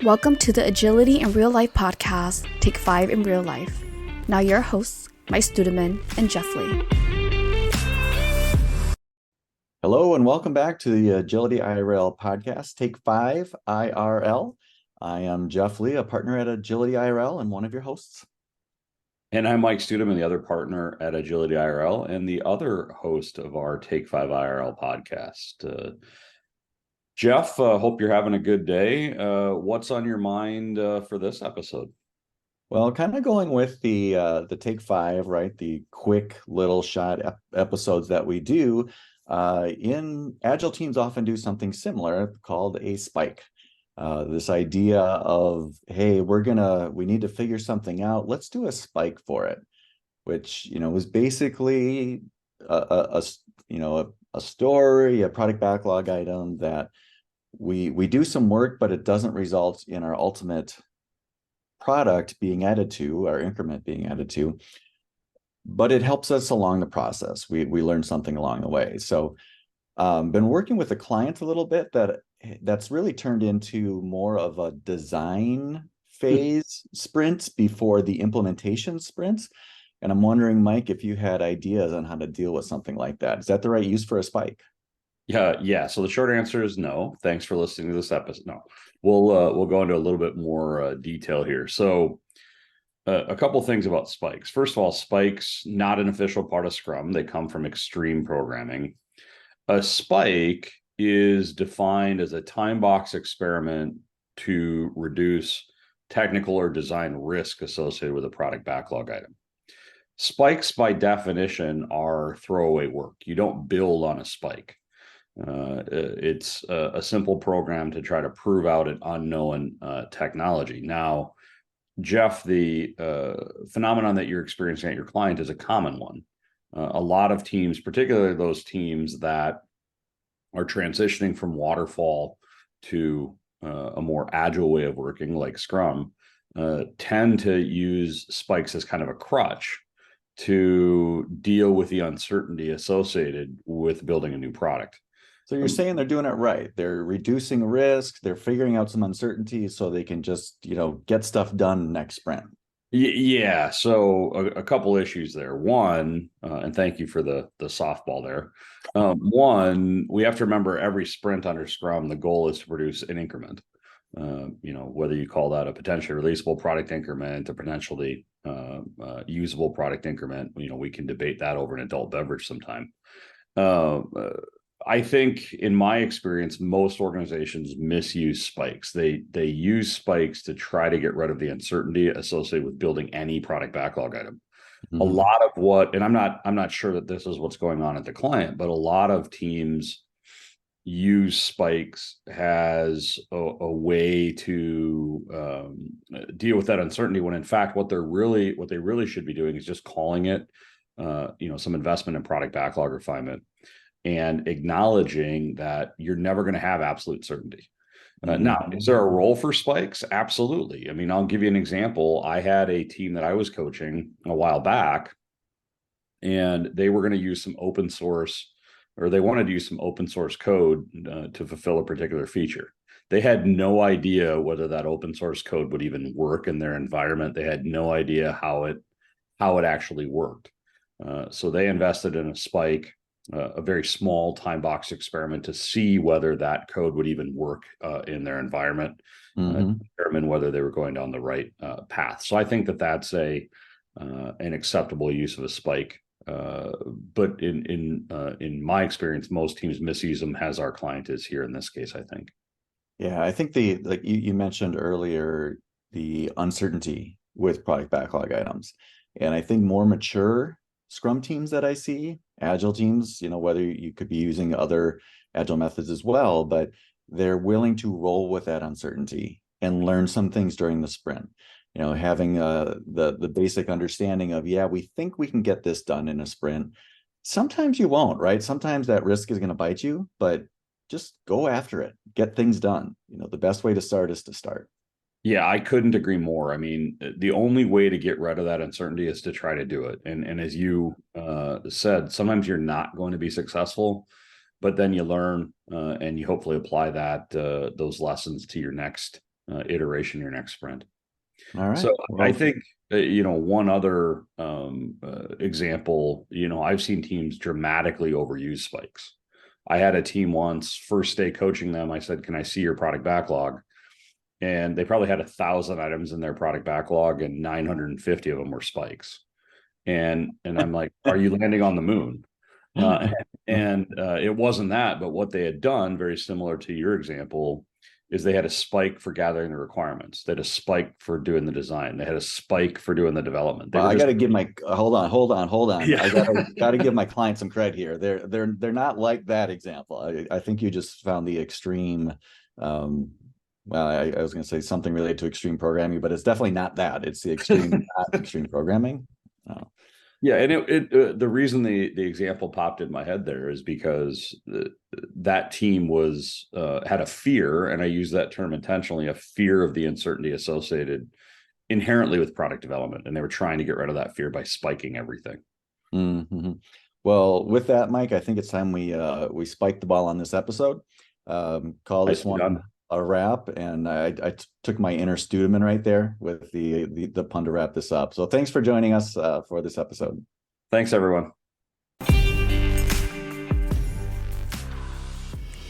Welcome to the Agility in Real Life podcast, Take 5 in Real Life. Now your hosts, Mike Studeman and Jeff Lee. Hello and welcome back to the agilityIRL podcast, take5IRL. I am Jeff Lee, a partner at agilityIRL and one of your hosts. And I'm Mike Studeman, the other partner at agilityIRL and the other host of our take5IRL podcast. Jeff, hope you're having a good day. What's on your mind for this episode? Well, kind of going with the Take 5, right? The quick little shot episodes that we do. In Agile teams often do something similar called a spike. This idea of, hey, we need to figure something out. Let's do a spike for it, which, was basically a story, a product backlog item that we do some work, but it doesn't result in our ultimate product being added to, our increment being added to, but it helps us along the process. We learn something along the way. So been working with a client a little bit that's really turned into more of a design phase sprint before the implementation sprints. And I'm wondering, Mike, if you had ideas on how to deal with something like that. Is that the right use for a spike? Yeah. So the short answer is no. Thanks for listening to this episode. No, we'll go into a little bit more detail here. So a couple of things about spikes. First of all, spikes, not an official part of Scrum. They come from extreme programming. A spike is defined as a time box experiment to reduce technical or design risk associated with a product backlog item. Spikes, by definition, are throwaway work. You don't build on a spike. It's a simple program to try to prove out an unknown technology. Now, Jeff, the phenomenon that you're experiencing at your client is a common one. A lot of teams, particularly those teams that are transitioning from waterfall to a more agile way of working like Scrum, tend to use spikes as kind of a crutch to deal with the uncertainty associated with building a new product. So you're saying they're doing it right. They're reducing risk. They're figuring out some uncertainty so they can just, get stuff done next sprint. Yeah. So a couple issues there. One, and thank you for the softball there. One, we have to remember every sprint under Scrum, the goal is to produce an increment. Whether you call that a potentially releasable product increment, a potentially usable product increment, we can debate that over an adult beverage sometime. I think in my experience, most organizations misuse spikes. They use spikes to try to get rid of the uncertainty associated with building any product backlog item. Mm-hmm. A lot of what, and I'm not sure that this is what's going on at the client, but a lot of teams use spikes as a way to deal with that uncertainty, when in fact what they really should be doing is just calling it some investment in product backlog refinement and acknowledging that you're never going to have absolute certainty. Now, is there a role for spikes? Absolutely. I mean, I'll give you an example. I had a team that I was coaching a while back, and they were going to use some open source, or they wanted to use some open source code to fulfill a particular feature. They had no idea whether that open source code would even work in their environment. They had no idea how it actually worked. So they invested in a spike, a very small time box experiment to see whether that code would even work in their environment, determine whether they were going down the right path. So I think that that's an acceptable use of a spike. But in my experience, most teams misuse them, as our client is here in this case, I think. Yeah, I think like you mentioned earlier, the uncertainty with product backlog items. And I think more mature Scrum teams that I see, Agile teams, whether you could be using other Agile methods as well, but they're willing to roll with that uncertainty and learn some things during the sprint. Having the basic understanding of, we think we can get this done in a sprint. Sometimes you won't, right? Sometimes that risk is going to bite you, but just go after it, get things done. The best way to start is to start. Yeah, I couldn't agree more. I mean, the only way to get rid of that uncertainty is to try to do it. And as you said, sometimes you're not going to be successful, but then you learn and you hopefully apply that those lessons to your next iteration, your next sprint. All right. So Well, I think, one other example, I've seen teams dramatically overuse spikes. I had a team once, first day coaching them, I said, can I see your product backlog? And they probably had 1,000 items in their product backlog and 950 of them were spikes. And I'm like, are you landing on the moon? It wasn't that, but what they had done, very similar to your example, is they had a spike for gathering the requirements. They had a spike for doing the design. They had a spike for doing the development. Well, I got to give my hold on. Yeah. I got to give my client some credit here. They're not like that example. I think you just found the extreme. Well, I was going to say something related to extreme programming, but it's definitely not that. It's the extreme, not extreme programming. Oh. Yeah, and the reason the example popped in my head there is because that team was had a fear, and I use that term intentionally, a fear of the uncertainty associated inherently with product development, and they were trying to get rid of that fear by spiking everything. Mm-hmm. Well, with that, Mike, I think it's time we spike the ball on this episode. Call this one a wrap, and I took my inner Studeman right there with the pun to wrap this up. So thanks for joining us for this episode. Thanks, everyone.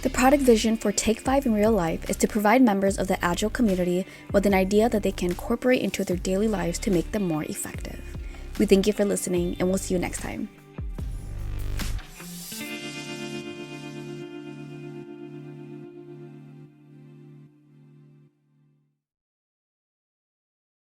The product vision for Take 5 in real life is to provide members of the Agile community with an idea that they can incorporate into their daily lives to make them more effective. We thank you for listening, and we'll see you next time.